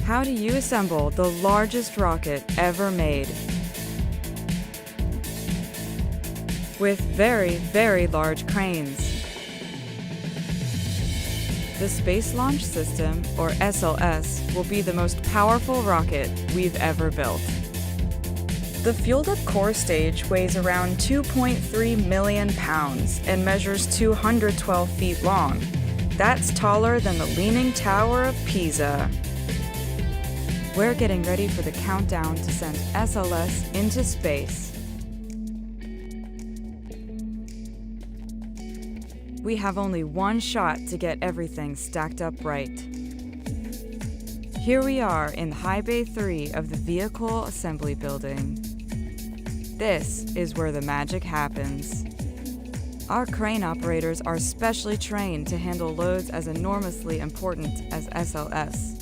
How do you assemble the largest rocket ever made? With very, very large cranes. The Space Launch System, or SLS, will be the most powerful rocket we've ever built. The fueled-up core stage weighs around 2.3 million pounds and measures 212 feet long. That's taller than the Leaning Tower of Pisa. We're getting ready for the countdown to send SLS into space. We have only one shot to get everything stacked up right. Here we are in High Bay 3 of the Vehicle Assembly Building. This is where the magic happens. Our crane operators are specially trained to handle loads as enormously important as SLS.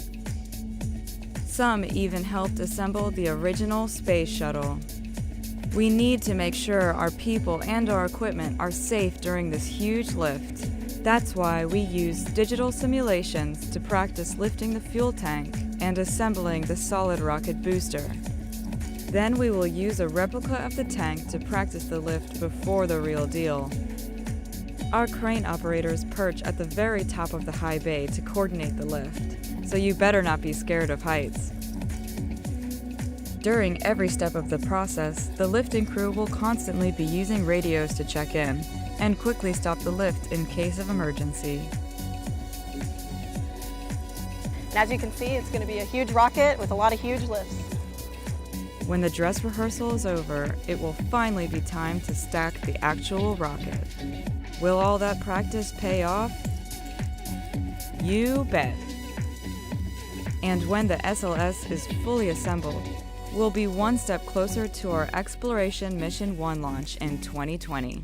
Some even helped assemble the original space shuttle. We need to make sure our people and our equipment are safe during this huge lift. That's why we use digital simulations to practice lifting the fuel tank and assembling the solid rocket booster. Then we will use a replica of the tank to practice the lift before the real deal. Our crane operators perch at the very top of the high bay to coordinate the lift, so you better not be scared of heights. During every step of the process, the lifting crew will constantly be using radios to check in and quickly stop the lift in case of emergency. And as you can see, it's going to be a huge rocket with a lot of huge lifts. When the dress rehearsal is over, it will finally be time to stack the actual rocket. Will all that practice pay off? You bet. And when the SLS is fully assembled, we'll be one step closer to our Exploration Mission 1 launch in 2020.